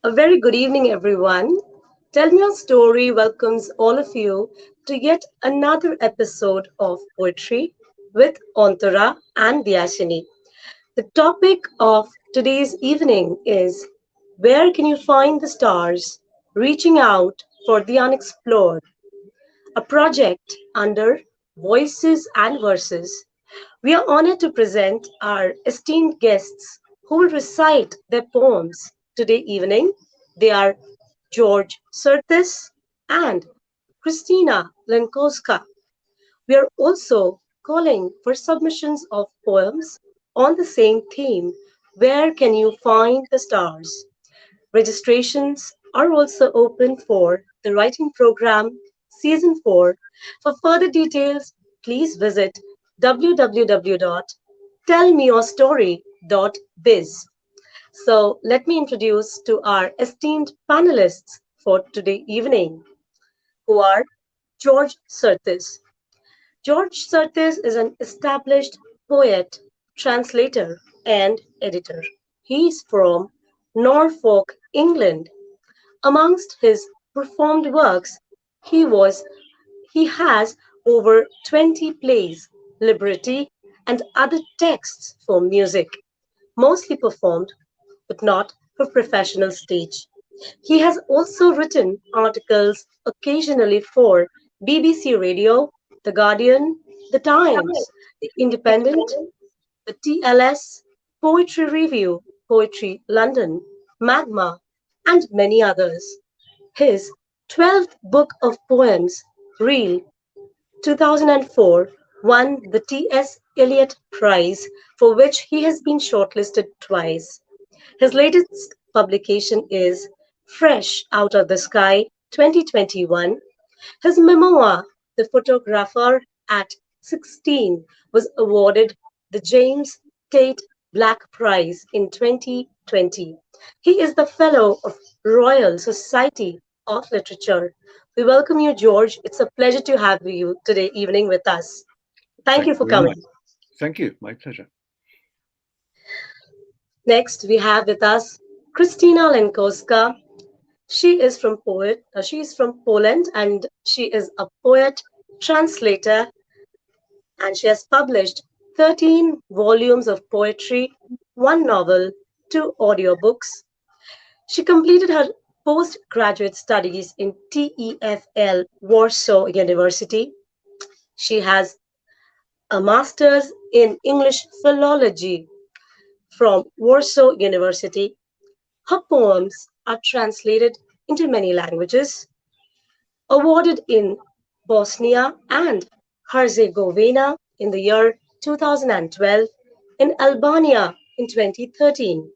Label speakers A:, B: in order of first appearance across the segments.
A: A very good evening, everyone. Tell Me Your Story welcomes all of you to yet another episode of Poetry with Antara and Deyasini. The topic of today's evening is Where Can You Find the Stars? Reaching Out for the Unexplored, a project under Voices and Verses. We are honored to present our esteemed guests who will recite their poems today evening. They are George Surtis and Christina Lincolska. We are also calling for submissions of poems on the same theme. Where can you find the stars? Registrations are also open for the writing program season 4. For further details, please visit www.tellmeyourstory.biz. So let me introduce to our esteemed panelists for today evening, who are George Surtis. George Surtis is an established poet, translator, and editor. He is from Norfolk, England. Amongst his performed works, he was he has over 20 plays, libretti, and other texts for music, mostly performed but not for professional stage. He has also written articles occasionally for BBC Radio, The Guardian, The Times, The Independent, the TLS, Poetry Review, Poetry London, Magma, and many others. His 12th book of poems, Reel, 2004, won the T.S. Eliot Prize, for which he has been shortlisted twice. His latest publication is Fresh Out of the Sky 2021. His memoir, The Photographer at 16, was awarded the James Tate Black Prize in 2020. He is the Fellow of Royal Society of Literature. We welcome you, George. It's a pleasure to have you today evening with us. Thank
B: Thank
A: you
B: you
A: for
B: very much.
A: coming.
B: Thank you. My pleasure.
A: Next, we have with us Christina Lincolska. She is from Poland, and she is a poet, translator, and she has published 13 volumes of poetry, one novel, two audiobooks. She completed her postgraduate studies in TEFL Warsaw University. She has a master's in English philology from Warsaw University. Her poems are translated into many languages, awarded in Bosnia and Herzegovina in the year 2012, in Albania in 2013,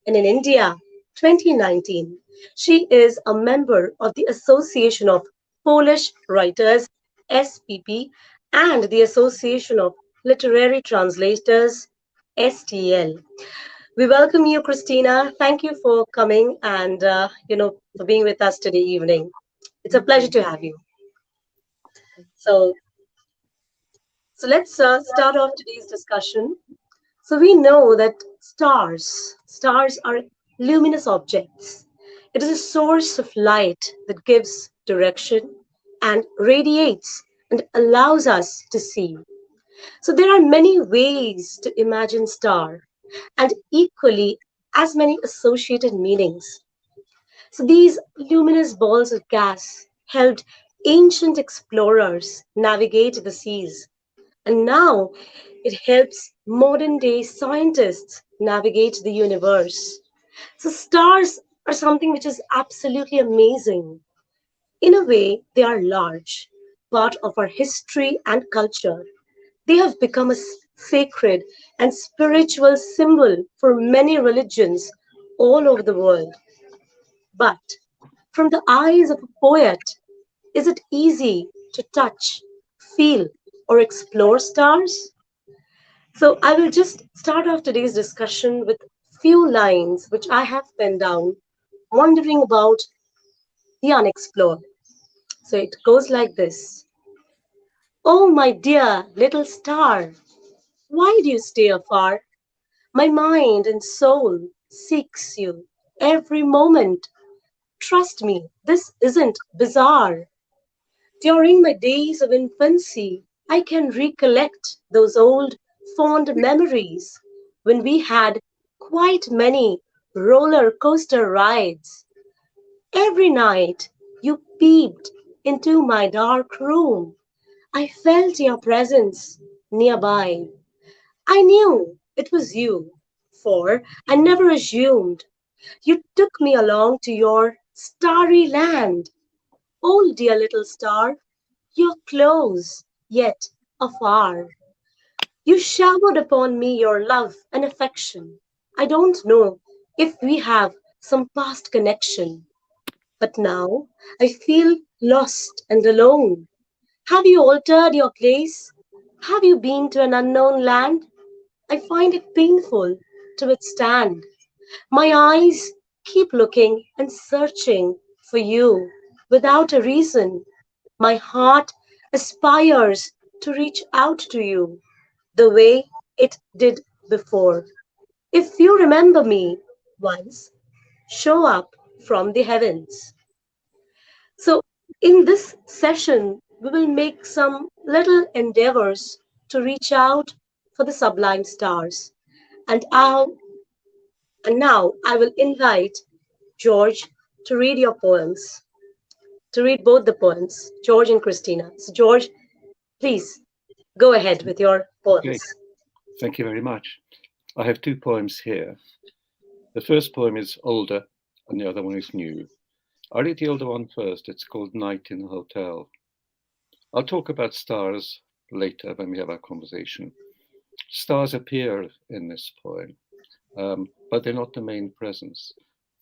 A: and in India 2019. She is a member of the Association of Polish Writers, SPP, and the Association of Literary Translators, STL. We welcome you, Christina. Thank you for coming and for being with us today evening. It's a pleasure to have you. So, so let's start off today's discussion. So we know that stars are luminous objects. It is a source of light that gives direction and radiates and allows us to see. So there are many ways to imagine star and equally as many associated meanings. So these luminous balls of gas helped ancient explorers navigate the seas, and now it helps modern day scientists navigate the universe. So stars are something which is absolutely amazing. In a way, they are large, part of our history and culture. They have become a sacred and spiritual symbol for many religions all over the world. But from the eyes of a poet, is it easy to touch, feel, or explore stars? So I will just start off today's discussion with few lines which I have penned down, wondering about the unexplored. So it goes like this. Oh, my dear little star, why do you stay afar? My mind and soul seeks you every moment. Trust me, this isn't bizarre. During my days of infancy, I can recollect those old fond memories when we had quite many roller coaster rides. Every night you peeped into my dark room. I felt your presence nearby. I knew it was you, for I never assumed. You took me along to your starry land. Oh, dear little star, you're close, yet afar. You showered upon me your love and affection. I don't know if we have some past connection, but now I feel lost and alone. Have you altered your place? Have you been to an unknown land? I find it painful to withstand. My eyes keep looking and searching for you without a reason. My heart aspires to reach out to you the way it did before. If you remember me once, show up from the heavens. So, in this session, we will make some little endeavors to reach out for the sublime stars. And, I'll, and now I will invite George to read your poems, to read both the poems, George and Christina. So, George, please go ahead with your
B: Okay,
A: poems.
B: thank you very much. I have two poems here. The first poem is older and the other one is new. I'll read the older one first. It's called Night in a Hotel. I'll talk about stars later when we have our conversation. Stars appear in this poem, but they're not the main presence.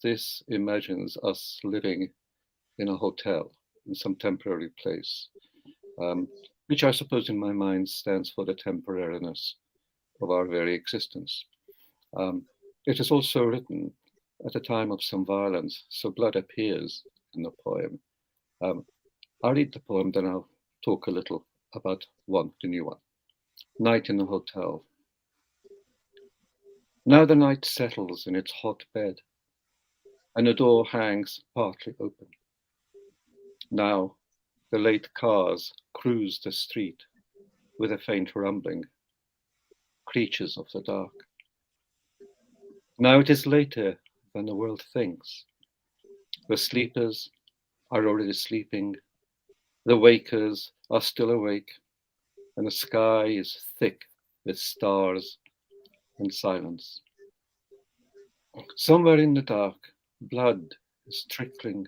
B: This imagines us living in a hotel, in some temporary place, um, which I suppose in my mind stands for the temporariness of our very existence. Um, it is also written at a time of some violence, so blood appears in the poem. Um, I'll read the poem, then I'll talk a little about the new one. Night in the Hotel. Now the night settles in its hot bed, and the door hangs partly open. Now the late cars cruise the street with a faint rumbling, creatures of the dark. Now it is later than the world thinks. The sleepers are already sleeping, the wakers are still awake, and the sky is thick with stars and silence. Somewhere in the dark, blood is trickling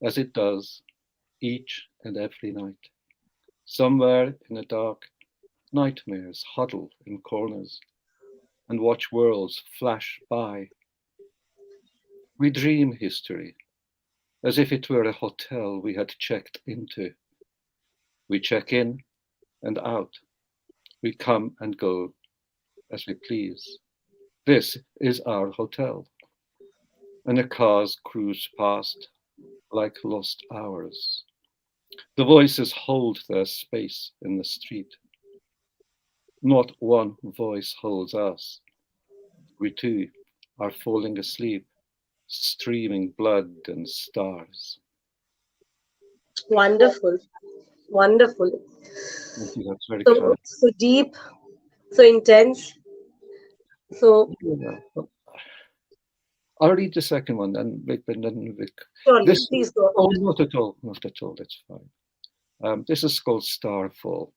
B: as it does each and every night. Somewhere in the dark, nightmares huddle in corners and watch worlds flash by. We dream history as if it were a hotel we had checked into. We check in and out. We come and go as we please. This is our hotel. And the cars cruise past like lost hours. The voices hold their space in the street. Not one voice holds us. We too are falling asleep, streaming blood and stars.
A: Wonderful, wonderful.
B: Thank you, that's very
A: So,
B: kind.
A: so deep, so intense. So,
B: Yeah. I'll read the second one, then
A: surely,
B: this.
A: please go
B: Oh,
A: ahead.
B: not at all, not at all. That's fine. This is called Starfall,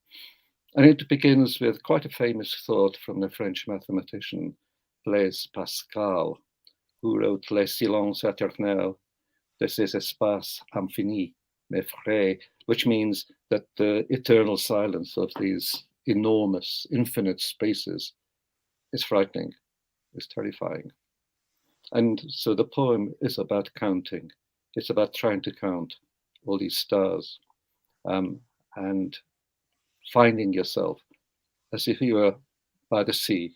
B: and it begins with quite a famous thought from the French mathematician Blaise Pascal, who wrote Les silences éternels de ces espaces infinis m'effraient, which means that the eternal silence of these enormous, infinite spaces is frightening, is terrifying. And so the poem is about counting. It's about trying to count all these stars, and finding yourself as if you were by the sea,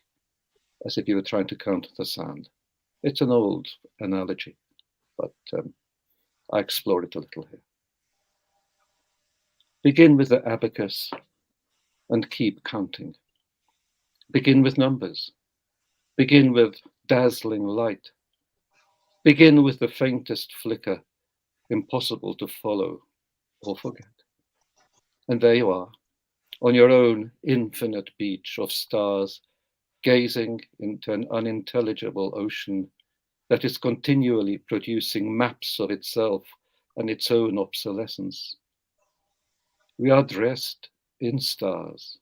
B: as if you were trying to count the sand. It's an old analogy, but I explore it a little here. Begin with the abacus and keep counting. Begin with numbers. Begin with dazzling light. Begin with the faintest flicker impossible to follow or forget. And there you are, on your own infinite beach of stars, gazing into an unintelligible ocean that is continually producing maps of itself and its own obsolescence. We are dressed in stars,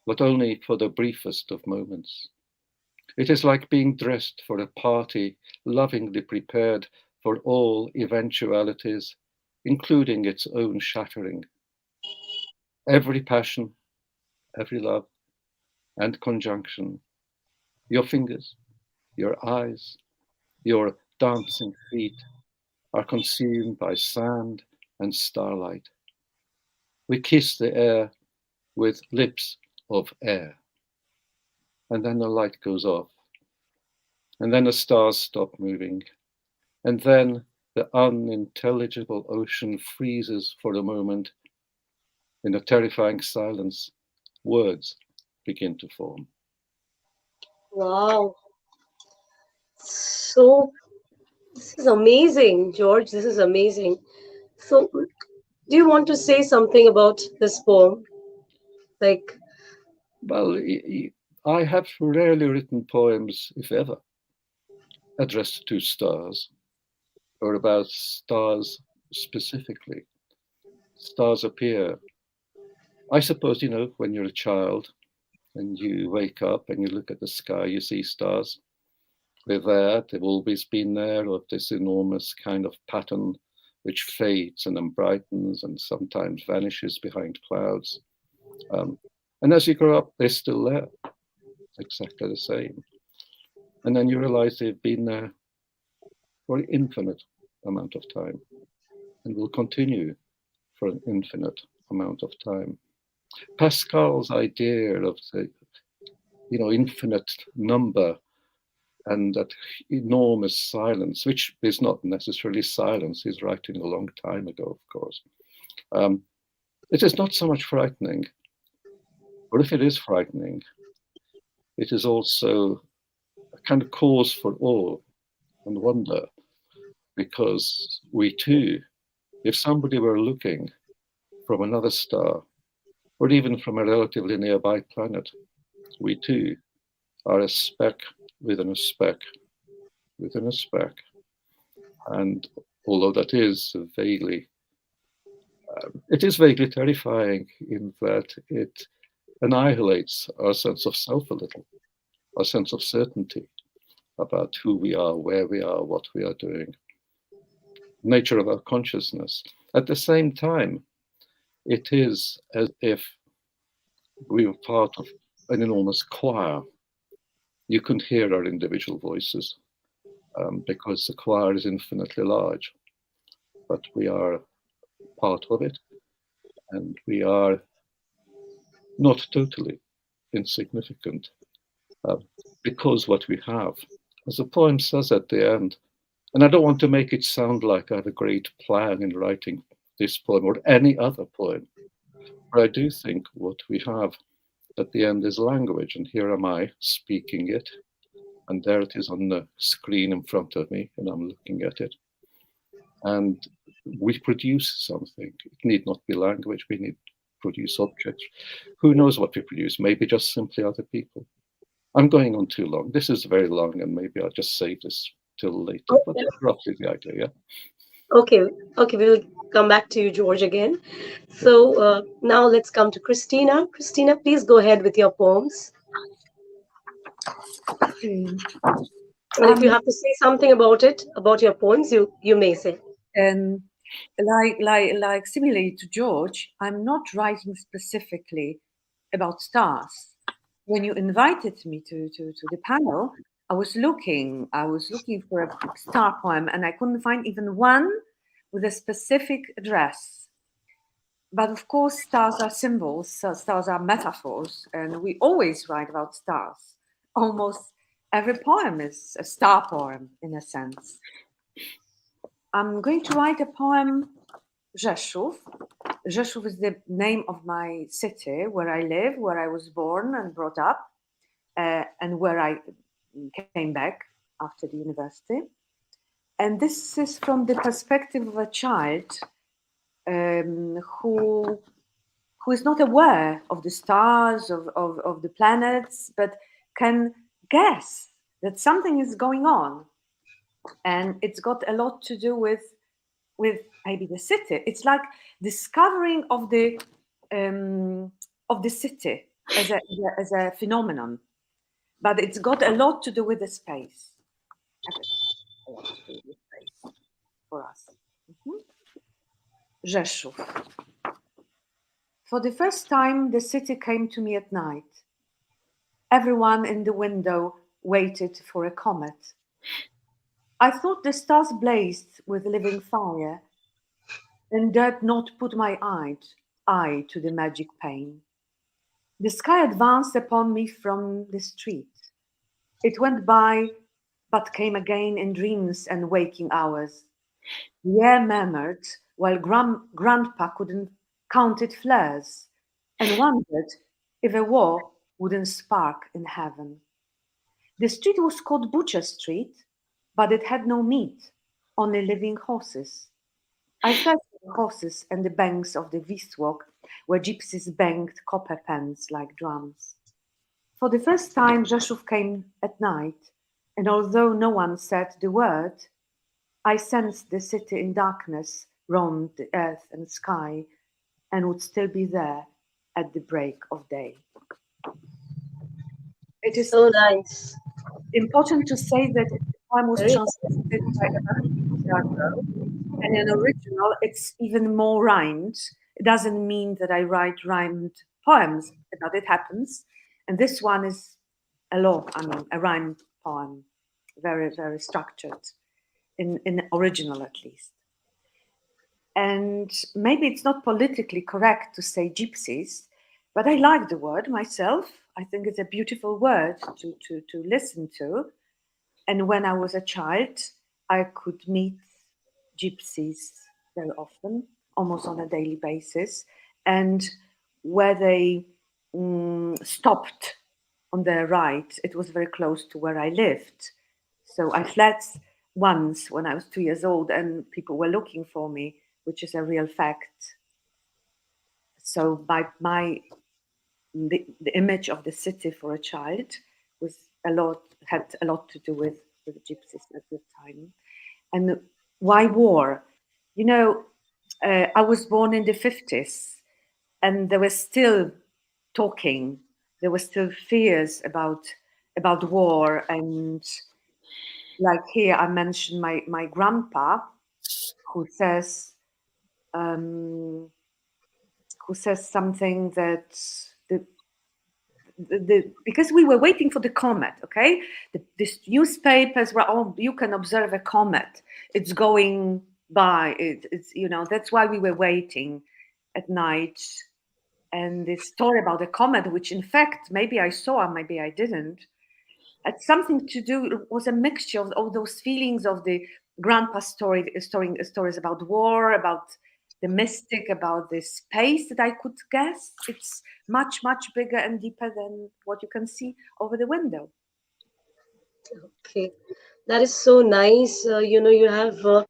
B: but only for the briefest of moments. It is like being dressed for a party, lovingly prepared for all eventualities, including its own shattering. Every passion, every love and conjunction, your fingers, your eyes, your dancing feet are consumed by sand and starlight. We kiss the air with lips of air, and then the light goes off, and then the stars stop moving, and then the unintelligible ocean freezes for a moment. In a terrifying silence, words begin to form.
A: Wow. So this is amazing, George. This is amazing. So, do you want to say something about this poem? Like,
B: Well, I have rarely written poems, if ever, addressed to stars or about stars specifically. Stars appear. I suppose, when you're a child and you wake up and you look at the sky, you see stars. They're there, they've always been there, of this enormous kind of pattern which fades and then brightens and sometimes vanishes behind clouds. And as you grow up, they're still there, exactly the same. And then you realize they've been there for an infinite amount of time and will continue for an infinite amount of time. Pascal's idea of the infinite number and that enormous silence, which is not necessarily silence, he's writing a long time ago, of course. It is not so much frightening, or if it is frightening, it is also a kind of cause for awe and wonder, because we too, if somebody were looking from another star, or even from a relatively nearby planet, we too are a speck within a speck within a speck. And although that is vaguely, it is vaguely terrifying in that it annihilates our sense of self a little, our sense of certainty about who we are, where we are, what we are doing, nature of our consciousness. At the same time, it is as if we were part of an enormous choir. You can hear our individual voices because the choir is infinitely large, but we are part of it, and we are not totally insignificant because what we have, as the poem says at the end, and I don't want to make it sound like I have a great plan in writing this poem or any other poem, but I do think what we have at the end is language, and here am I speaking it, and there it is on the screen in front of me, and I'm looking at it. And we produce something. It need not be language, we need to produce objects. Who knows what we produce? Maybe just simply other people. I'm going on too long. This is very long, and maybe I'll just save this till later, but that's roughly the idea, yeah?
A: okay, okay, we will come back to you, George, again. So now let's come to Christina. Christina, please go ahead with your poems.
C: Okay.
A: And if you have to say something about it, about your poems, you may say.
C: And like similarly to George, I'm not writing specifically about stars. When you invited me to the panel, I was looking for a star poem, and I couldn't find even one with a specific address. But of course, stars are symbols, so stars are metaphors, and we always write about stars. Almost every poem is a star poem, in a sense. I'm going to write a poem, Rzeszów. Rzeszów is the name of my city, where I live, where I was born and brought up, and where I came back after the university. And this is from the perspective of a child who is not aware of the stars, of the planets, but can guess that something is going on. And it's got a lot to do with maybe the city. It's like discovering of the city as a phenomenon, but it's got a lot to do with the space. A lot to do with space for us. Rzeszów. For the first time, the city came to me at night. Everyone in the window waited for a comet. I thought the stars blazed with living fire, and dared not put my eye to the magic pane. The sky advanced upon me from the street. It went by, but came again in dreams and waking hours. The air murmured, while Grandpa couldn't count its flares, and wondered if a war wouldn't spark in heaven. The street was called Butcher Street, but it had no meat, only living horses. I felt the horses and the banks of the Wisłok, where gypsies banged copper pens like drums. For the first time, Rzeszów came at night, and although no one said the word, I sensed the city in darkness roamed the earth and sky, and would still be there at the break of day. It is
A: So nice.
C: important to say that the poem was
A: Very
C: translated by Antara, and in original it's even more rhymed. It doesn't mean that I write rhymed poems, but it happens. And this one is a rhymed poem, very, very structured, in original at least. And maybe it's not politically correct to say gypsies, but I like the word myself. I think it's a beautiful word to listen to. And when I was a child, I could meet gypsies very often, almost on a daily basis. And where they stopped on their right, it was very close to where I lived. So I fled once when I was 2 years old, and people were looking for me, which is a real fact. So the image of the city for a child had a lot to do with gypsies at the time. And why war? You know, I was born in the 50s, and there was still talking. There were still fears about war. And like here, I mentioned my grandpa, who says something that because we were waiting for the comet, okay? These newspapers were, oh, you can observe a comet. It's going by. It's that's why we were waiting at night. And this story about the comet, which in fact maybe I saw, maybe I didn't, had something to do. It was a mixture of all those feelings of the grandpa stories about war, about the mystic, about the space that I could guess. It's much, much bigger and deeper than what you can see over the window.
A: okay. That is so nice. You have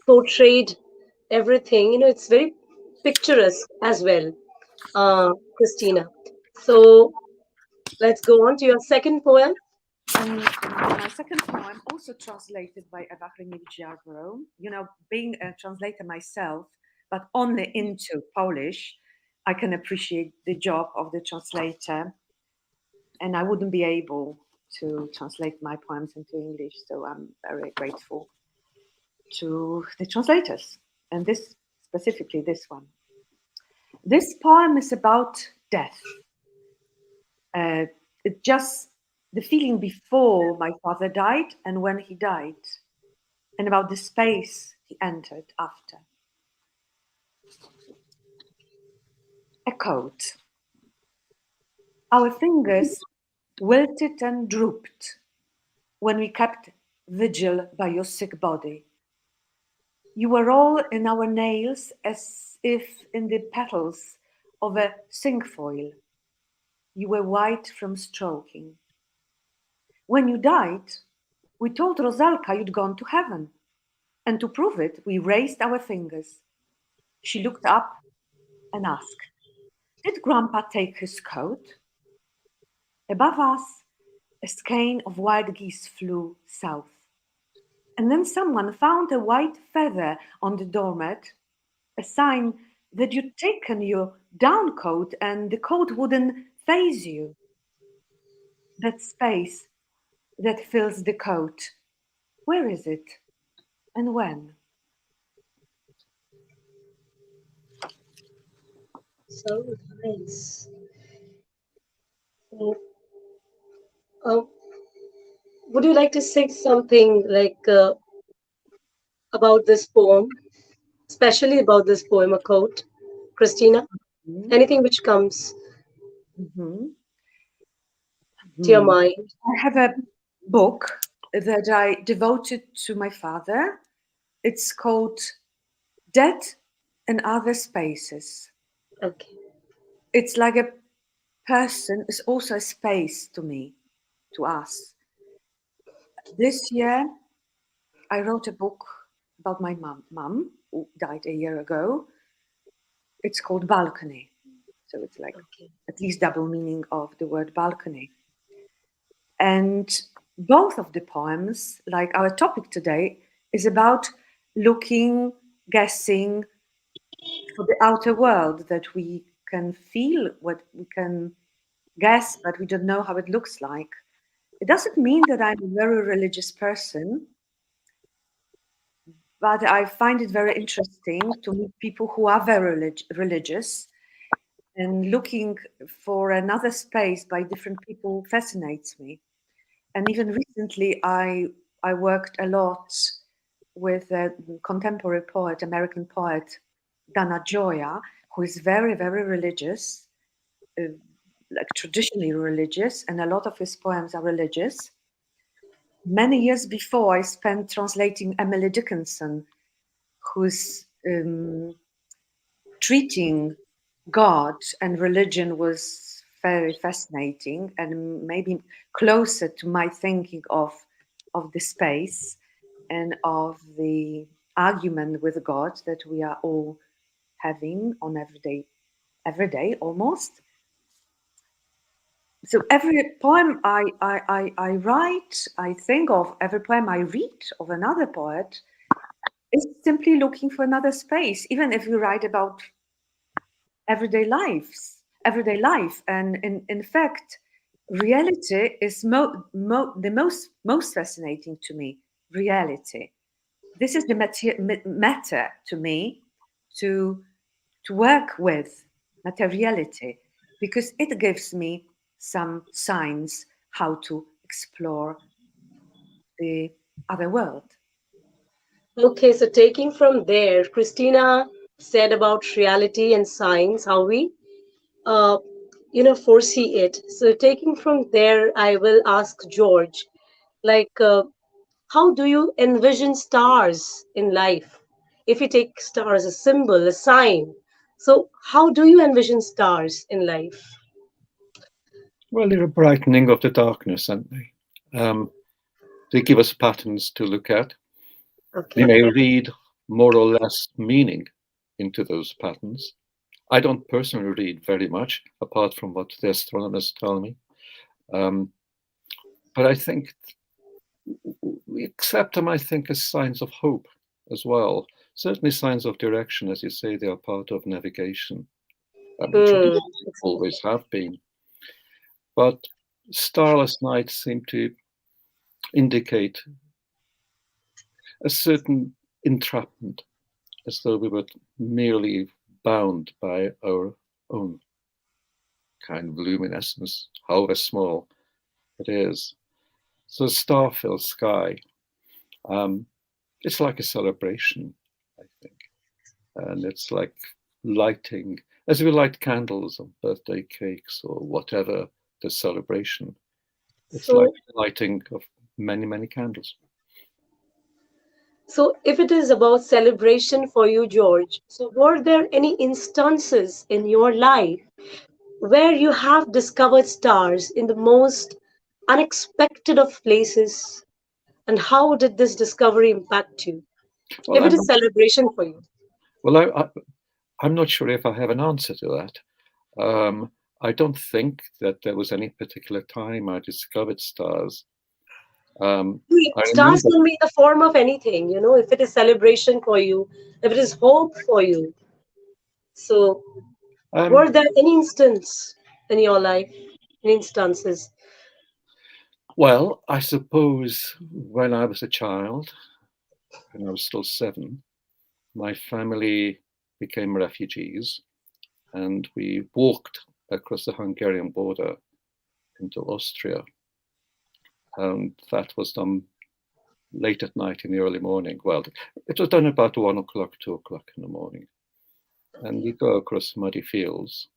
A: portrayed everything. It's very picturesque as well, Christina. So let's go on to your second poem.
C: And my second poem, also translated by Eva Hryniewicz-Yarborough, being a translator myself, but only into Polish, I can appreciate the job of the translator. And I wouldn't be able to translate my poems into English, so I'm very grateful to the translators, and specifically this one. This poem is about death. It's just the feeling before my father died and when he died, and about the space he entered after. A quote. Our fingers wilted and drooped when we kept vigil by your sick body. You were all in our nails as if in the petals of a cinquefoil. You were white from stroking. When you died, We told Rosalka you'd gone to heaven. And to prove it, we raised our fingers. She looked up and asked, did Grandpa take his coat? Above us, a skein of wild geese flew south. And then someone found a white feather on the doormat, a sign that you'd taken your down coat and the coat wouldn't faze you. That space that fills the coat, where is it and when?
A: So nice. Mm, Uh, would you like to say something like about this poem, especially about this poem, a quote, Christina? Anything which comes
C: Mhm.
A: to your
C: Hmm.
A: mind?
C: I have a book that I devoted to my father. It's called Dead and Other Spaces.
A: Okay.
C: It's like a person, it's also a space to me, to us. This year, I wrote a book about my mum who died a year ago. It's called Balcony. So it's like
A: Okay.
C: at least double meaning of the word balcony. And both of the poems, like our topic today, is about looking, guessing for the outer world that we can feel, what we can guess, but we don't know how it looks like. It doesn't mean that I'm a very religious person, but I find it very interesting to meet people who are very religious, and looking for another space by different people fascinates me. And even recently, I worked a lot with a contemporary poet, American poet, Dana Gioia, who is very, very religious, uh, like traditionally religious, and a lot of his poems are religious. Many years before, I spent translating Emily Dickinson, whose treating God and religion was very fascinating and maybe closer to my thinking of the space and of the argument with God that we are all having on every day almost. So every poem I write, I think of, every poem I read of another poet is simply looking for another space, even if you write about everyday life. And in fact, reality is the most fascinating to me. Reality. This is the matter to me to to work with materiality, because it gives me some signs how to explore the other world.
A: Okay, so taking from there, Christina said about reality and science, how we, uh, foresee it. So taking from there, I will ask George, like, how do you envision stars in life? If you take stars, a symbol, a sign. So how do you envision stars in life?
B: Well, they're a brightening of the darkness, aren't they? They give us patterns to look at. We
A: Okay.
B: may read more or less meaning into those patterns. I don't personally read very much, apart from what the astronomers tell me. Um, but I think we accept them, I think, as signs of hope as well. Certainly signs of direction, as you say, they are part of navigation.
A: Hmm.
B: Traditionally, always have been. But starless nights seem to indicate a certain entrapment, as though we were merely bound by our own kind of luminescence, however small it is. So, star-filled sky, um, it's like a celebration, I think, and it's like lighting, as we light candles on birthday cakes or whatever the celebration. It's like
A: So,
B: the lighting of many, many candles.
A: so if it is about celebration for you, George, so were there any instances in your life where you have discovered stars in the most unexpected of places? And how did this discovery impact you?
B: Well,
A: If it is celebration for you.
B: I'm not sure if I have an answer to that. I don't think that there was any particular time I discovered stars. I
A: Stars
B: remember,
A: can be in the form of anything, if it is celebration for you, if it is hope for you. So,
B: um,
A: were there any instance in your life, any instances?
B: well, I suppose when I was a child, when I was still 7, my family became refugees and we walked across the Hungarian border into Austria. And that was done late at night in the early morning. Well, it was done about 1 o'clock, 2 o'clock in the morning. And you go across muddy fields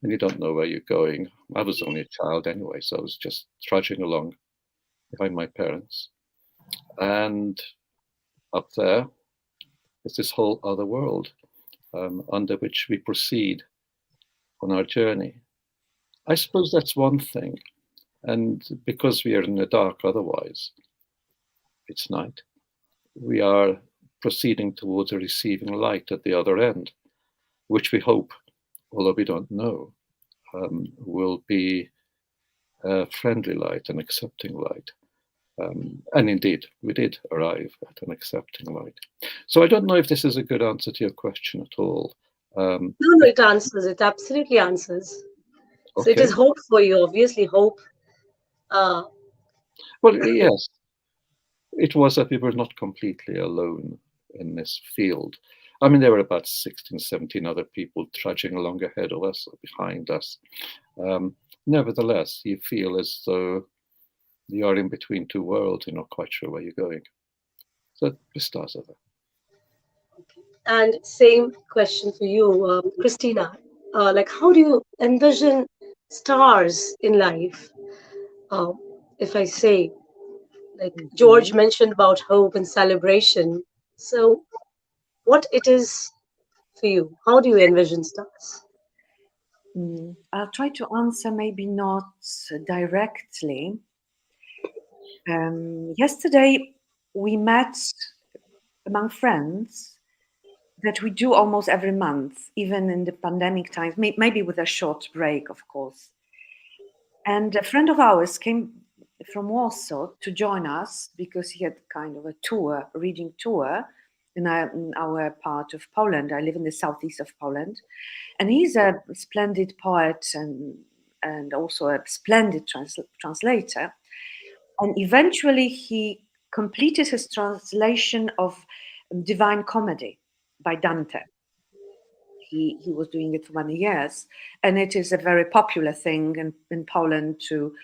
B: and you don't know where you're going. I was only a child anyway, so I was just trudging along behind my parents. And up there is this whole other world under which we proceed on our journey. I suppose that's one thing. And because we are in the dark otherwise, it's night, we are proceeding towards a receiving light at the other end, which we hope, although we don't know, will be a friendly light, an accepting light. And indeed, we did arrive at an accepting light. So I don't know if this is a good answer to your question at all.
A: No, it answers. It absolutely answers. So it
B: Okay.
A: is hope for you, obviously hope. Uh,
B: Well, yes, it was that we were not completely alone in this field. I mean, there were about 16, 17 other people trudging along ahead of us or behind us. Nevertheless, you feel as though you are in between two worlds. You're not quite sure where you're going. So the stars are there.
A: and same question for you, Christina. Like, how do you envision stars in life? Uh, if I say, like George
C: Mhm.
A: mentioned about hope and celebration. So, what it is for you? How do you envision stars?
C: I'll try to answer, maybe not directly. Yesterday, we met among friends that we do almost every month, even in the pandemic times, maybe with a short break, of course. And a friend of ours came from Warsaw to join us because he had kind of a tour, a reading tour in our part of Poland. I live in the southeast of Poland. And he's a splendid poet and also a splendid translator. And eventually he completed his translation of Divine Comedy by Dante. He was doing it for many years, and it is a very popular thing in Poland to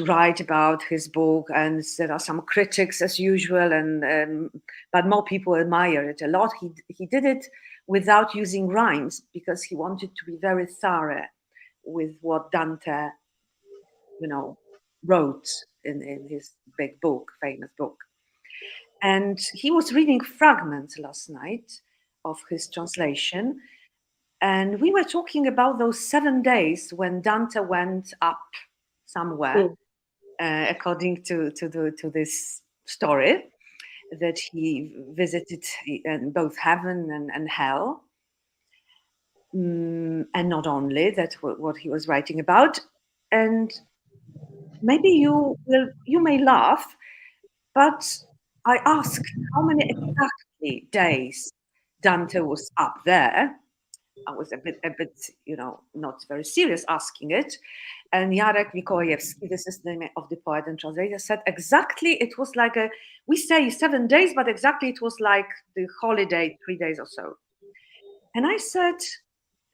C: write about his book. And there are some critics as usual, and but more people admire it a lot. He did it without using rhymes because he wanted to be very thorough with what Dante, wrote in his big book, famous book. And he was reading fragments last night of his translation. And we were talking about those 7 days when Dante went up somewhere,
A: Hmm.
C: according to this story, that he visited both heaven and hell. And not only that, what he was writing about. And maybe you may laugh, but I asked how many exactly days Dante was up there. I was a bit, not very serious asking it. And Jarek Mikołajewski, this is the name of the poet and translator, said exactly it was like we say 7 days, but exactly it was like the holiday, 3 days or so. And I said,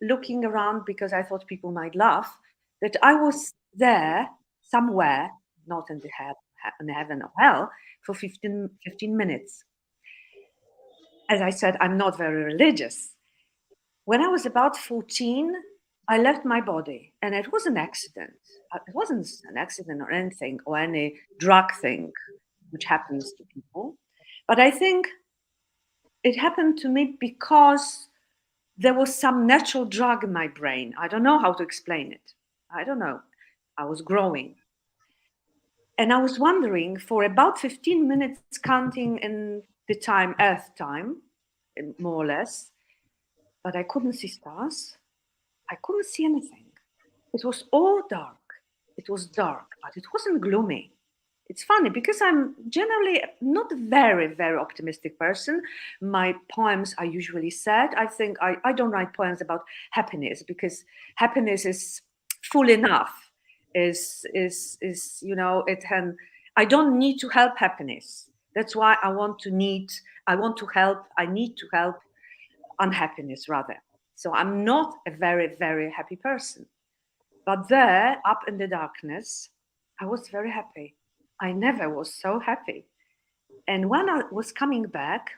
C: looking around because I thought people might laugh, that I was there somewhere, not in in heaven or hell, for 15 minutes. As I said, I'm not very religious. When I was about 14, I left my body, and it was an accident. It wasn't an accident or anything, or any drug thing, which happens to people. But I think it happened to me because there was some natural drug in my brain. I don't know how to explain it. I don't know. I was growing. And I was wondering for about 15 minutes, counting in the time, Earth time, more or less, but I couldn't see stars. I couldn't see anything. It was all dark. It was dark, but it wasn't gloomy. It's funny because I'm generally not a very, very optimistic person. My poems are usually sad. I think I don't write poems about happiness because happiness is full enough. Is you know it can. I don't need to help happiness. That's why I want to help. I need to help unhappiness rather. So I'm not a very, very happy person. But there, up in the darkness, I was very happy. I never was so happy. And when I was coming back,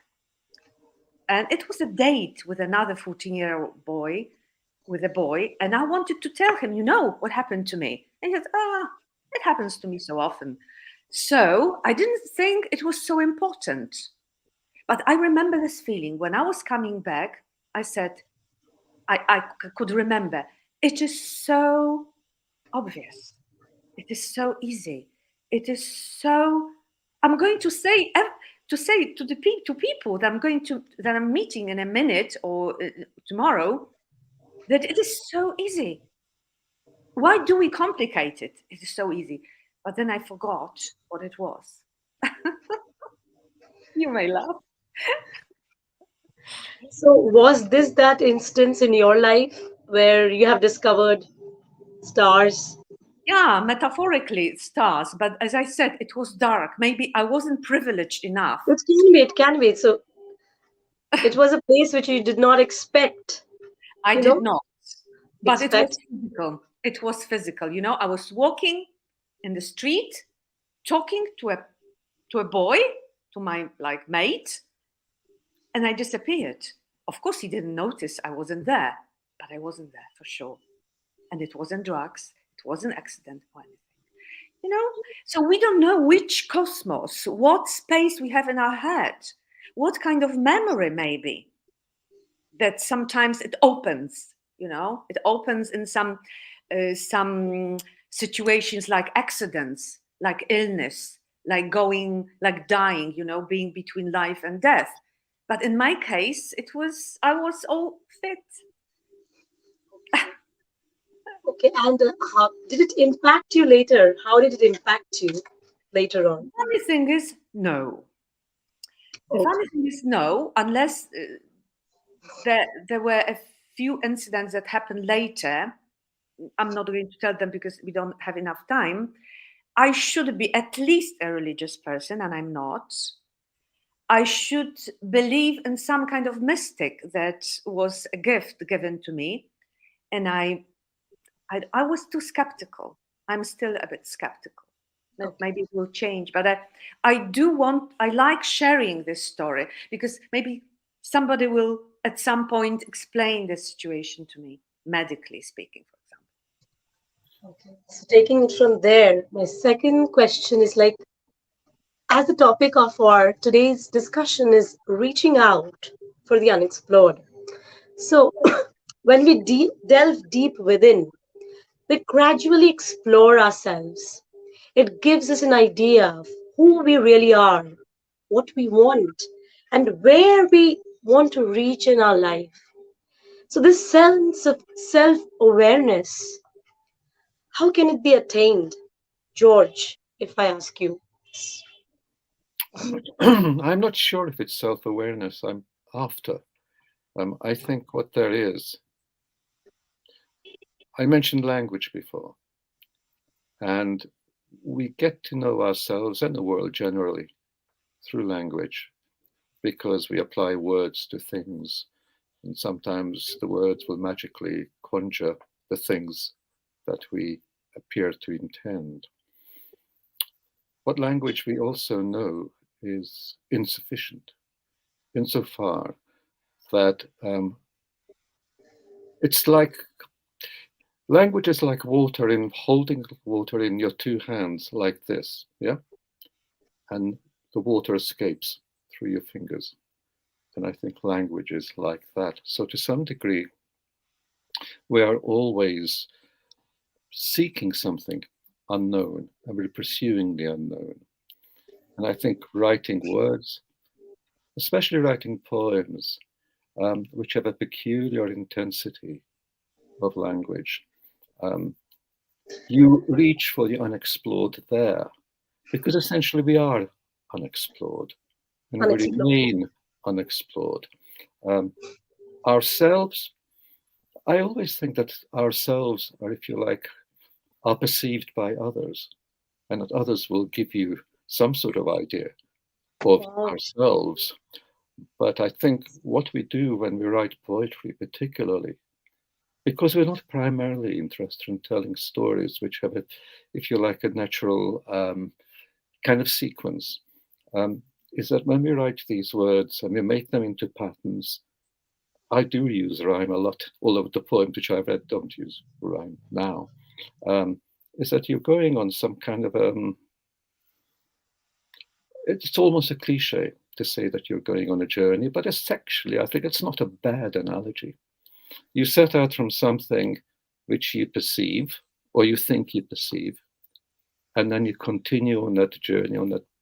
C: and it was a date with another 14-year-old boy, with a boy, and I wanted to tell him, what happened to me. And he said, it happens to me so often. So I didn't think it was so important. But I remember this feeling when I was coming back. I said, I could remember, it is so obvious. It is so easy. It is so. I'm going to say to people that I'm meeting in a minute or tomorrow that it is so easy. Why do we complicate it? It is so easy. But then I forgot what it was. You may laugh.
A: So, was this that instance in your life where you have discovered stars?
C: Yeah, metaphorically, it's stars. But as I said, it was dark. Maybe I wasn't privileged enough.
A: It can be, it can be. So, it was a place which you did not expect,
C: I
A: you
C: did
A: know,
C: not. But it was
A: expect.
C: physical. It was physical. I was walking in the street, talking to a boy, to my mate, and I disappeared. Of course, he didn't notice I wasn't there, but I wasn't there for sure. And it wasn't drugs. It wasn't accident or anything. So we don't know which cosmos, what space we have in our head, what kind of memory maybe that sometimes it opens. It opens in some situations like accidents, like illness, like dying, being between life and death. But in my case, I was all fit.
A: Okay, and how did it impact you later? How did it impact you later on?
C: Funny thing is, no. The
A: Okay.
C: funny thing is, no, unless there were a few incidents that happened later. I'm not going to tell them because we don't have enough time. I should be at least a religious person, and I'm not. I should believe in some kind of mystic that was a gift given to me, and I was too skeptical. I'm still a bit skeptical. That
A: Okay.
C: maybe it will change, but I like sharing this story because maybe somebody will at some point explain the situation to me, medically speaking, for example.
A: Okay. So taking it from there, my second question is like, as the topic of our today's discussion is reaching out for the unexplored. So when we delve deep within, we gradually explore ourselves. It gives us an idea of who we really are, what we want, and where we want to reach in our life. So, this sense of self awareness, how can it be attained, George, if I ask you?
B: I'm not sure if it's self-awareness I'm after. I think what there is, I mentioned language before, and we get to know ourselves and the world generally through language because we apply words to things, and sometimes the words will magically conjure the things that we appear to intend. What language we also know is insufficient insofar that it's like language is like water in holding water in your two hands like this, yeah? And the water escapes through your fingers. And I think language is like that. So to some degree, we are always seeking something unknown, and we're pursuing the unknown. And I think writing words, especially writing poems, which have a peculiar intensity of language, you reach for the unexplored there, because essentially we are unexplored, and we
A: Unexplored.
B: remain unexplored. Ourselves, I always think that ourselves are, if you like, are perceived by others, and that others will give you some sort of idea of
A: Wow.
B: ourselves. But I think what we do when we write poetry, particularly, because we're not primarily interested in telling stories which have, if you like, a natural kind of sequence, is that when we write these words and we make them into patterns, I do use rhyme a lot, although the poems which I've read don't use rhyme now, is that you're going on some kind of, it's almost a cliche to say that you're going on a journey, but it's actually, I think it's not a bad analogy. You set out from something which you perceive, or you think you perceive, and then you continue on that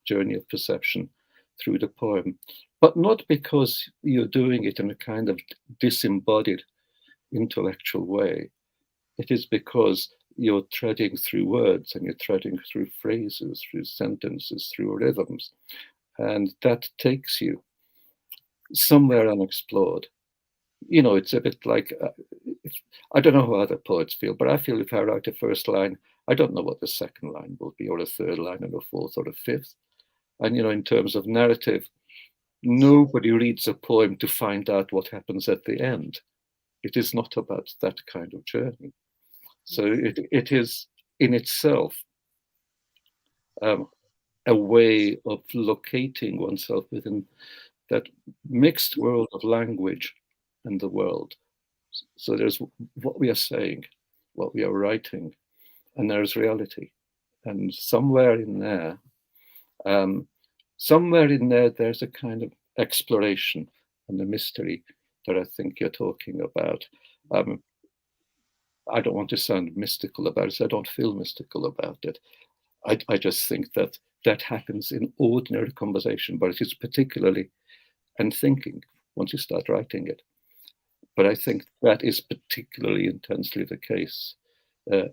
B: journey of perception through the poem, but not because you're doing it in a kind of disembodied intellectual way. It is because you're threading through words, and you're threading through phrases, through sentences, through rhythms, and that takes you somewhere unexplored. You know, it's a bit like, I don't know how other poets feel, but I feel if I write a first line, I don't know what the second line will be, or a third line, or a fourth, or a fifth. And, you know, in terms of narrative, nobody reads a poem to find out what happens at the end. It is not about that kind of journey. So it is in itself a way of locating oneself within that mixed world of language and the world. So there's what we are saying, what we are writing, and there's reality. And somewhere in there, there's a kind of exploration and the mystery that I think you're talking about. I don't want to sound mystical about it, so I don't feel mystical about it. I just think that that happens in ordinary conversation, but it is particularly, and thinking, once you start writing it. But I think that is particularly intensely the case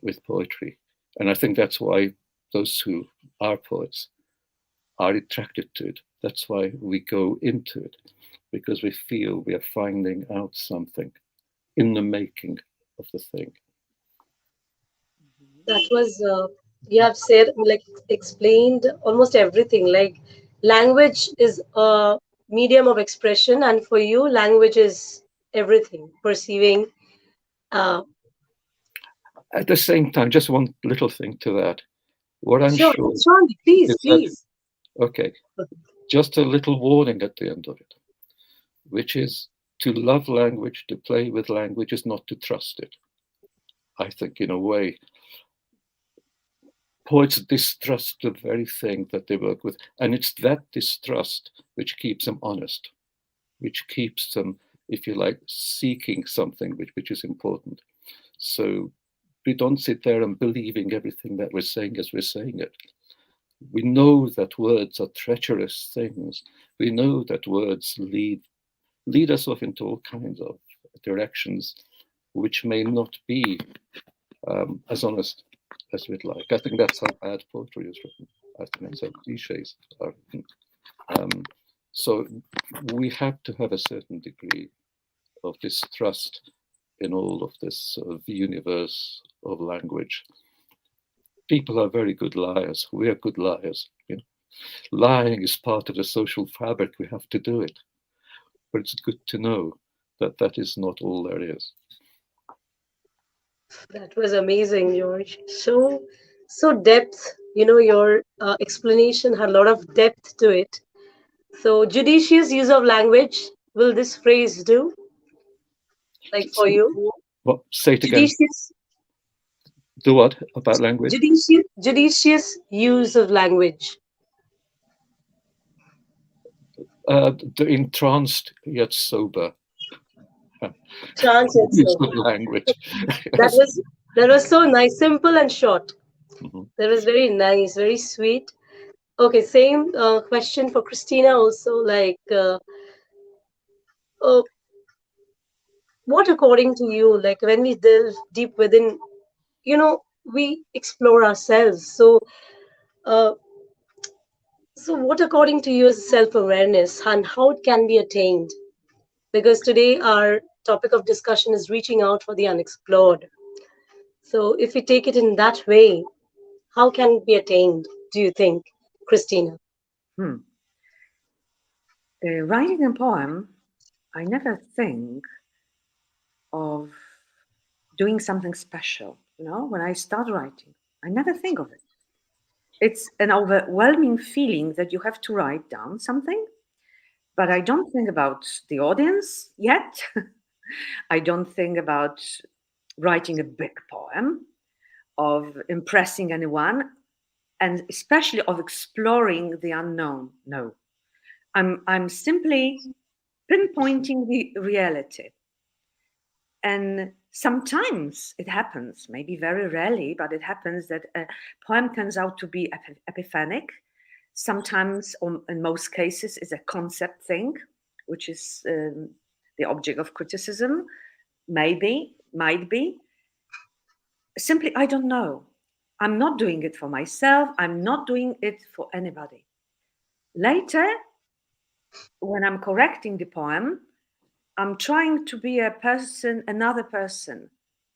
B: with poetry. And I think that's why those who are poets are attracted to it. That's why we go into it, because we feel we are finding out something in the making of the thing.
A: That was, you have said, like, explained almost everything. Like, language is a medium of expression, and for you, language is everything, perceiving. Uh,
B: At the same time, just one little thing to that. What I'm
A: sure,
B: sure
A: sure, please,
B: is that,
A: please.
B: okay, just a little warning at the end of it, which is to love language, to play with language, is not to trust it. I think, in a way, poets distrust the very thing that they work with. And it's that distrust which keeps them honest, which keeps them, if you like, seeking something which is important. So we don't sit there and believing everything that we're saying as we're saying it. We know that words are treacherous things. We know that words lead us off into all kinds of directions which may not be as honest as we'd like. I think that's how bad poetry is written. I think that's how cliches are written. So we have to have a certain degree of distrust in all of this sort of universe of language. People are very good liars. We are good liars. You know? Lying is part of the social fabric. We have to do it. But it's good to know that that is not all there is.
A: That was amazing, George. So depth. You know, your explanation had a lot of depth to it. So, judicious use of language. Will this phrase do? Like for you?
B: Well, say it again.
A: Judicious,
B: Do what about language?
A: judicious use of language.
B: The entranced yet sober
A: Chance and
B: use
A: so.
B: of language.
A: That was so nice, simple and short. That was very nice, very sweet. Okay, same question for Christina also. Like, uh, what according to you, like when we delve deep within, we explore ourselves. Uh, so what according to you is self-awareness and how it can be attained? Because today our topic of discussion is reaching out for the unexplored. So if we take it in that way, how can it be attained, do you think, Christina?
C: Hmm. Writing a poem, I never think of doing something special. When I start writing, I never think of it. It's an overwhelming feeling that you have to write down something, but I don't think about the audience yet. I don't think about writing a big poem, of impressing anyone, and especially of exploring the unknown. No, I'm simply pinpointing the reality. And sometimes it happens, maybe very rarely, but it happens that a poem turns out to be epiphanic. Sometimes, or in most cases, is a concept thing, which is the object of criticism. Maybe, might be. Simply, I don't know. I'm not doing it for myself. I'm not doing it for anybody. Later, when I'm correcting the poem, I'm trying to be a person, another person.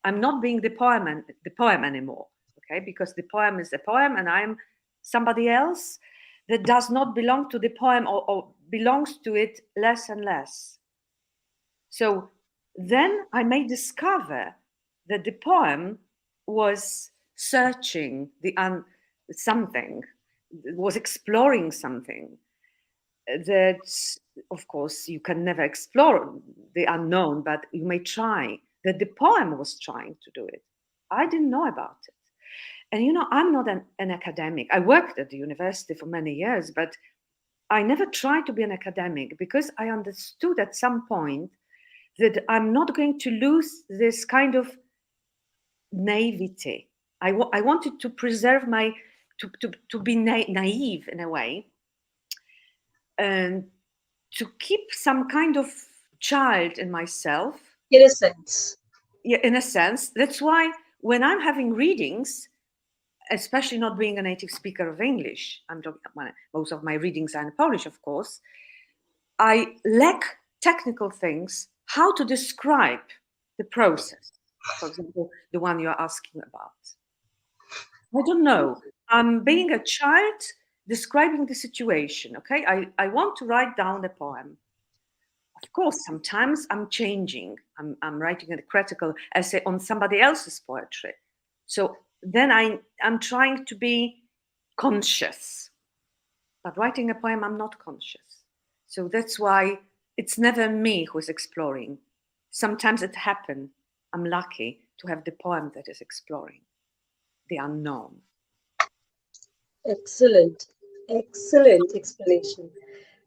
C: I'm not being the poem anymore, okay? Because the poem is a poem, and I'm somebody else that does not belong to the poem, or belongs to it less and less. So then I may discover that the poem was searching something, was exploring something that, of course, you can never explore the unknown, but you may try, that the poem was trying to do it. I didn't know about it. And I'm not an academic. I worked at the university for many years, but I never tried to be an academic because I understood at some point that I'm not going to lose this kind of naivety. I wanted to preserve to be naive in a way, and to keep some kind of child in myself.
A: Innocence.
C: Yeah, in a sense. That's why when I'm having readings, especially not being a native speaker of English, most of my readings are in Polish, of course, I lack technical things, how to describe the process. For example, the one you're asking about. I don't know. I'm being a child describing the situation, okay? I want to write down a poem. Of course, sometimes I'm changing. I'm writing a critical essay on somebody else's poetry. So then I'm trying to be conscious. But writing a poem, I'm not conscious. So that's why it's never me who's exploring. Sometimes it happens. I'm lucky to have the poem that is exploring the unknown.
A: Excellent. Excellent explanation.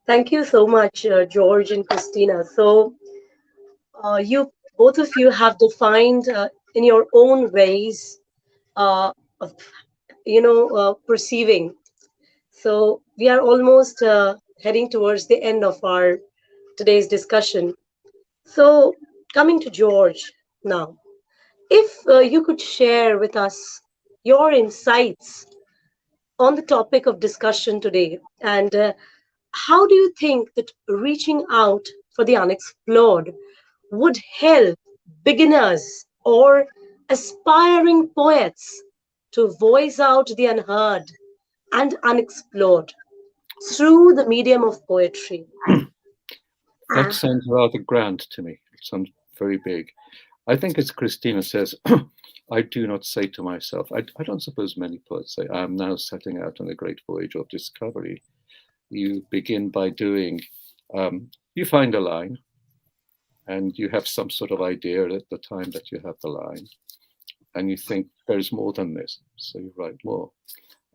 A: Thank you so much, George and Christina. So, you both of you have defined in your own ways of, perceiving. So, we are almost heading towards the end of our today's discussion. So, coming to George now, if you could share with us your insights on the topic of discussion today, and how do you think that reaching out for the unexplored would help beginners or aspiring poets to voice out the unheard and unexplored through the medium of poetry?
B: That sounds rather grand to me. It sounds very big. I think, as Christina says, I do not say to myself, I don't suppose many poets say, I am now setting out on a great voyage of discovery. You begin by doing, you find a line, and you have some sort of idea at the time that you have the line, and you think there's more than this, so you write more.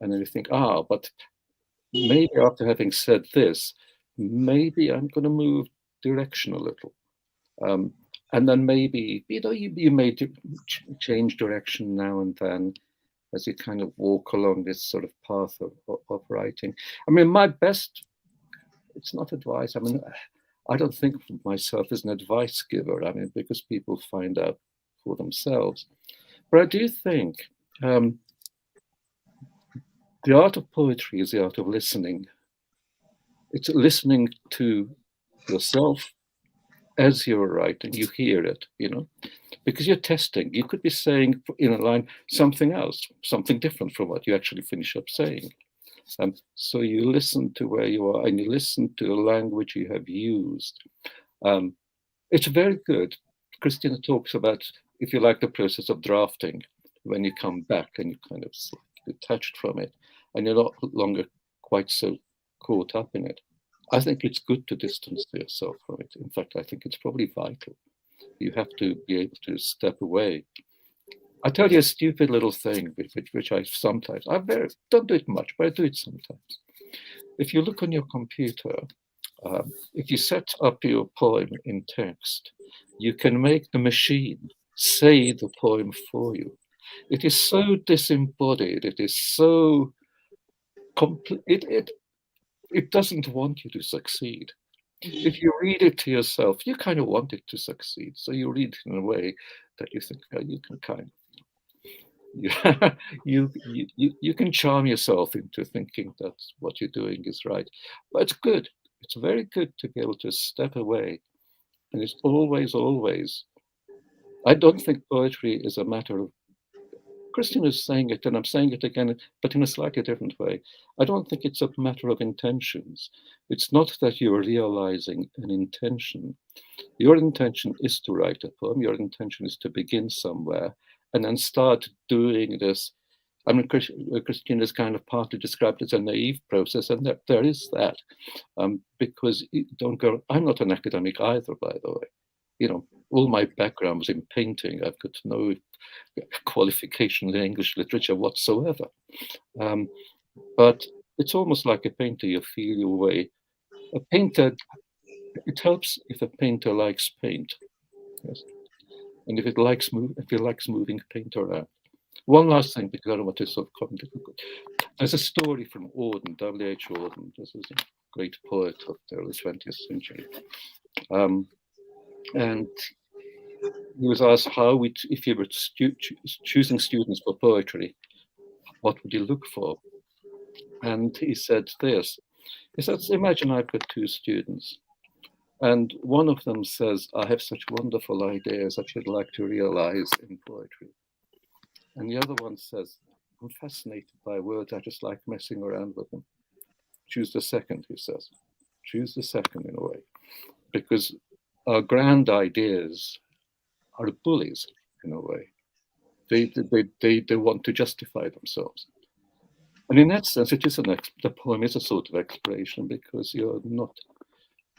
B: And then you think, but maybe after having said this, maybe I'm going to move direction a little. And then maybe, you may change direction now and then. as you kind of walk along this sort of path of writing. I mean, my best, it's not advice. I mean, I don't think of myself as an advice giver. I mean, because people find out for themselves. But I do think the art of poetry is the art of listening. It's listening to yourself as you're writing. You hear it, you know, because you're testing. You could be saying in a line something else, something different from what you actually finish up saying. So you listen to where you are and you listen to the language you have used. It's very good. Christina talks about, if you like, the process of drafting, when you come back and you kind of detached from it and you're not longer quite so caught up in it. I think it's good to distance yourself from it. In fact, I think it's probably vital. You have to be able to step away. I tell you a stupid little thing, which I sometimes, don't do it much, but I do it sometimes. If you look on your computer, if you set up your poem in text, you can make the machine say the poem for you. It is so disembodied. It is so complete. It doesn't want you to succeed. If you read it to yourself, you kind of want it to succeed. So you read it in a way that you think, oh, you can kind of, you can charm yourself into thinking that what you're doing is right. But it's good. It's very good to be able to step away. And it's always, I don't think poetry is a matter of, Christina is saying it, and I'm saying it again, but in a slightly different way. I don't think it's a matter of intentions. It's not that you're realizing an intention. Your intention is to write a poem. Your intention is to begin somewhere and then start doing this. I mean, Christina's kind of partly described it as a naive process, and there is that. Because don't go, I'm not an academic either, by the way. You know, all my background was in painting. I've got no qualification in English literature whatsoever. But it's almost like a painter, you feel your way. A painter, it helps if a painter likes paint. Yes. And if it likes moving paint around. One last thing, because I don't want to sort of comment. There's a story from Auden, W.H. Auden. This is a great poet of the early 20th century. And he was asked if you were choosing students for poetry, what would you look for? And he said this. He said, imagine I've got two students. And one of them says, I have such wonderful ideas that you'd like to realize in poetry. And the other one says, I'm fascinated by words. I just like messing around with them. Choose the second, he says. Choose the second in a way. Because our grand ideas are bullies in a way. They want to justify themselves. And in that sense, the poem is a sort of exploration because you're not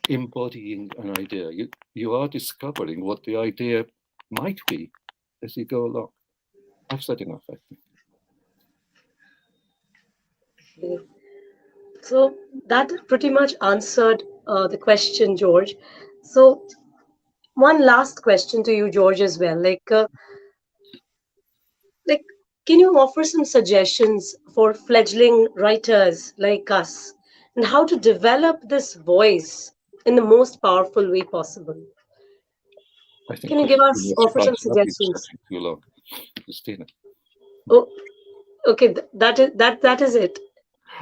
B: embodying an idea. You are discovering what the idea might be as you go along. I've said enough, I think.
A: So that pretty much answered the question, George. So one last question to you, George, as well. Can you offer some suggestions for fledgling writers like us and how to develop this voice in the most powerful way possible?
B: I think
A: Can you offer some suggestions?
B: Too long, Christina.
A: Oh, okay, that is it.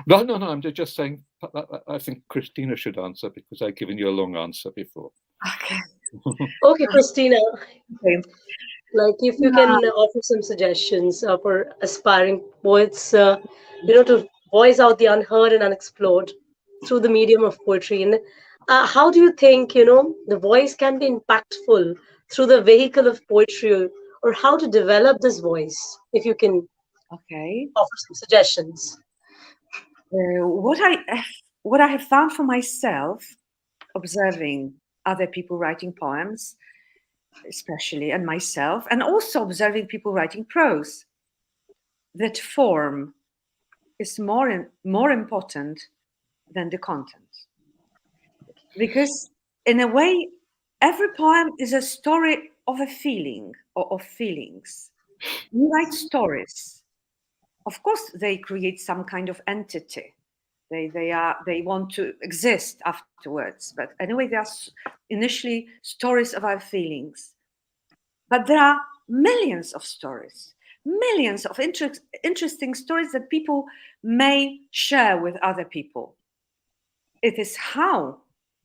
B: No, I'm just saying, I think Christina should answer because I've given you a long answer before.
C: Okay.
A: Okay, Christina.
C: Okay.
A: Like if you can offer some suggestions for aspiring poets, to voice out the unheard and unexplored through the medium of poetry. And how do you think, the voice can be impactful through the vehicle of poetry, or how to develop this voice? If you can offer some suggestions.
C: What I have found for myself, observing other people writing poems, especially, and myself, and also observing people writing prose, that form is more important than the content. Because in a way, every poem is a story of a feeling or of feelings. You write stories. Of course, they create some kind of entity. They want to exist afterwards. But anyway, they are initially stories of our feelings. But there are millions of stories, millions of interesting stories that people may share with other people. It is how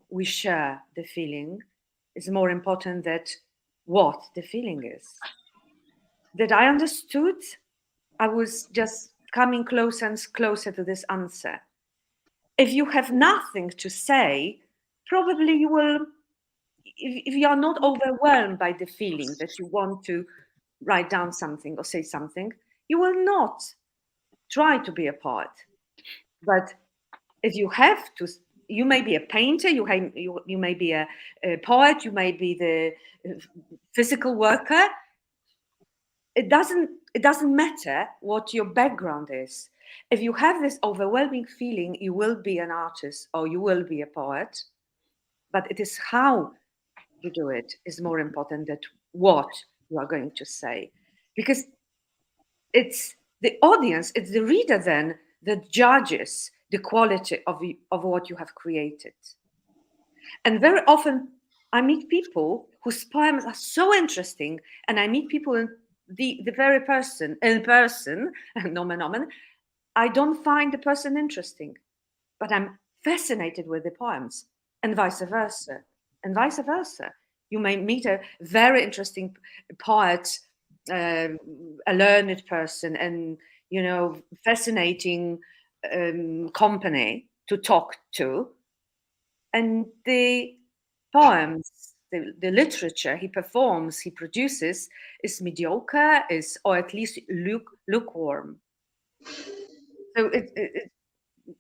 C: we share the feeling is more important than what the feeling is. That I understood, I was just coming closer and closer to this answer. If you have nothing to say, probably you will, if you are not overwhelmed by the feeling that you want to write down something or say something, you will not try to be a poet. But if you have to, you may be a painter, you may be a poet, you may be the physical worker. It doesn't matter what your background is. If you have this overwhelming feeling, you will be an artist or you will be a poet. But it is how you do it is more important than what you are going to say, because it's the audience, it's the reader then that judges the quality of what you have created. And very often I meet people whose poems are so interesting, and I meet people in the very person in person, nomen omen, I don't find the person interesting, but I'm fascinated with the poems, and vice versa. And vice versa. You may meet a very interesting poet, a learned person, and fascinating company to talk to, and the poems, the literature he performs, he produces, is mediocre, or at least lukewarm. So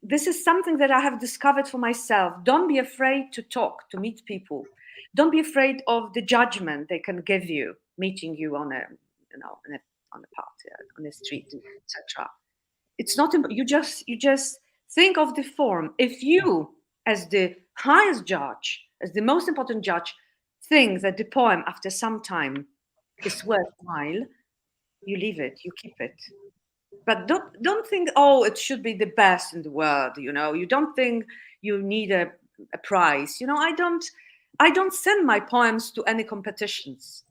C: this is something that I have discovered for myself. Don't be afraid to talk, to meet people. Don't be afraid of the judgment they can give you, meeting you on a party, on the street, etc. It's not. You just think of the form. If you, as the highest judge, as the most important judge, think that the poem after some time is worthwhile, you leave it, you keep it. But don't think, oh, it should be the best in the world. You don't think you need a prize. I don't send my poems to any competitions.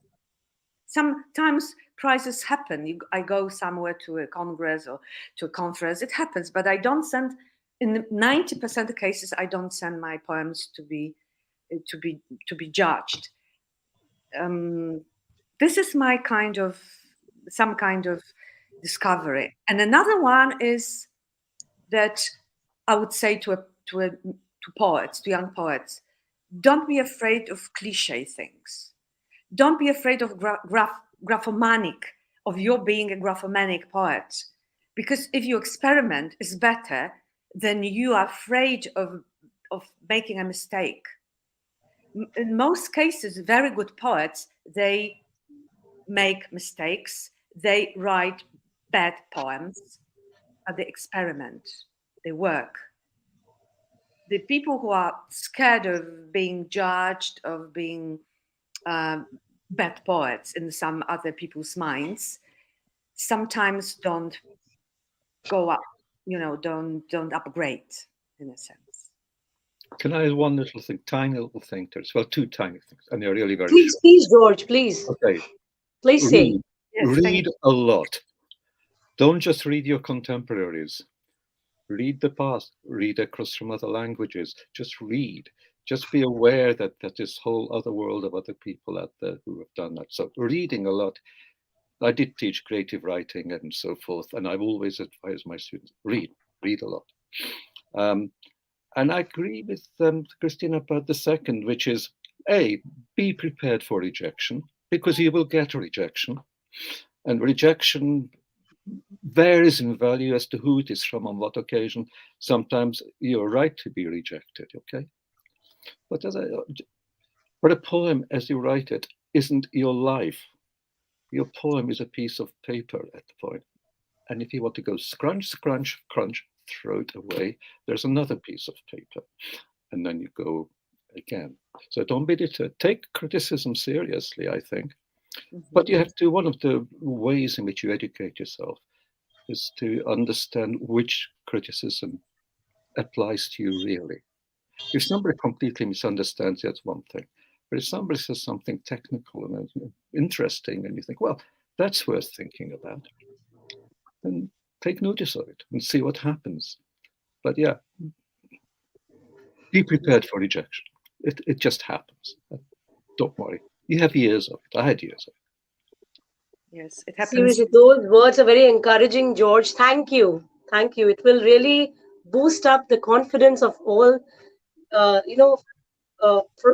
C: Sometimes prizes happen. I go somewhere to a congress or to a conference. It happens, but I don't send. In 90% of cases, I don't send my poems to be judged. This is my some kind of discovery. And another one is that I would say to poets, to young poets, don't be afraid of cliche things. Don't be afraid of graphomanic, of your being a graphomanic poet. Because if you experiment, is better than you are afraid of making a mistake. In most cases, very good poets, they make mistakes, they write bad poems, but they experiment, they work. The people who are scared of being judged, of being bad poets in some other people's minds, sometimes don't go up, don't upgrade, in a sense.
B: Can I add one little thing, tiny little thing? Well, two tiny things, and they're really very
A: Please,
B: short.
A: please, George, please.
B: Okay.
A: Please say.
C: Yes,
B: read a lot. Don't just read your contemporaries. Read the past. Read across from other languages. Just read. Just be aware that this whole other world of other people out there who have done that. So reading a lot. I did teach creative writing and so forth, and I've always advised my students, read a lot. And I agree with Christina about the second, which is, A, be prepared for rejection, because you will get rejection. And rejection varies in value as to who it is from, on what occasion. Sometimes you're right to be rejected, okay? But a poem, as you write it, isn't your life. Your poem is a piece of paper at the point. And if you want to go scrunch, scrunch, crunch, throw it away, there's another piece of paper. And then you go again. So don't be deterred. Take criticism seriously, I think. Mm-hmm. But you have to, one of the ways in which you educate yourself is to understand which criticism applies to you really. If somebody completely misunderstands you, that's one thing. But if somebody says something technical and interesting, and you think, well, that's worth thinking about, then take notice of it and see what happens. But yeah, be prepared for rejection. It just happens. Don't worry. You have years of it. I had years of it.
C: Yes, it happens.
A: Seriously, those words are very encouraging, George. Thank you. Thank you. It will really boost up the confidence of all, for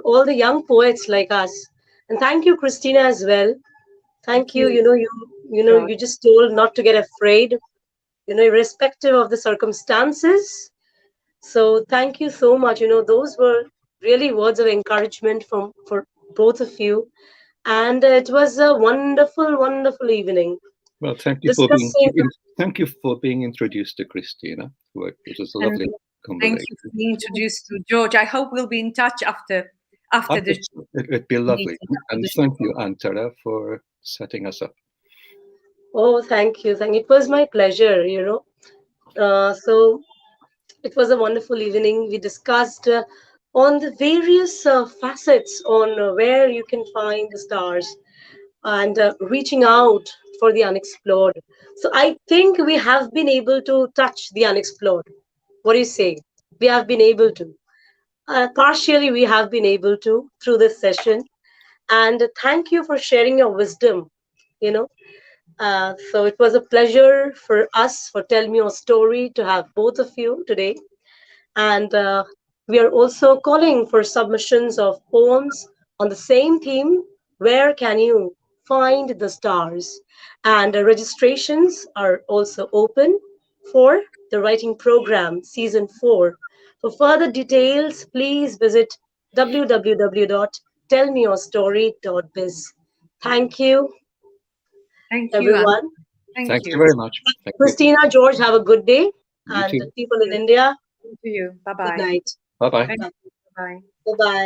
A: all the young poets like us. And thank you, Christina, as well. Thank you.
C: George.
A: You just told not to get afraid, irrespective of the circumstances. So thank you so much. Those were really words of encouragement for both of you. And it was a wonderful, wonderful evening.
B: Well, thank you for being introduced to Christina. It was a lovely conversation.
C: Thank you for being introduced to George. I hope we'll be in touch after the.
B: It'd be lovely. And thank you, Antara, for setting us up.
A: Oh, thank you. It was my pleasure, So it was a wonderful evening. We discussed on the various facets on where you can find the stars and reaching out for the unexplored. So I think we have been able to touch the unexplored. What do you say? We have been able to. Partially, we have been able to through this session. And thank you for sharing your wisdom, you know. So it was a pleasure for us, for Tell Me Your Story, to have both of you today. And we are also calling for submissions of poems on the same theme. Where can you find the stars? And registrations are also open for the writing program season 4. For further details, please visit www.tellmeyourstory.biz. Thank you, everyone.
B: Thank you very much. Thank
A: Christina,
B: you.
A: George, have a good day.
B: You
A: And
B: too.
A: people in India,
C: to you. Bye bye.
A: good night.
B: Bye bye.
C: Bye bye.
A: Bye bye.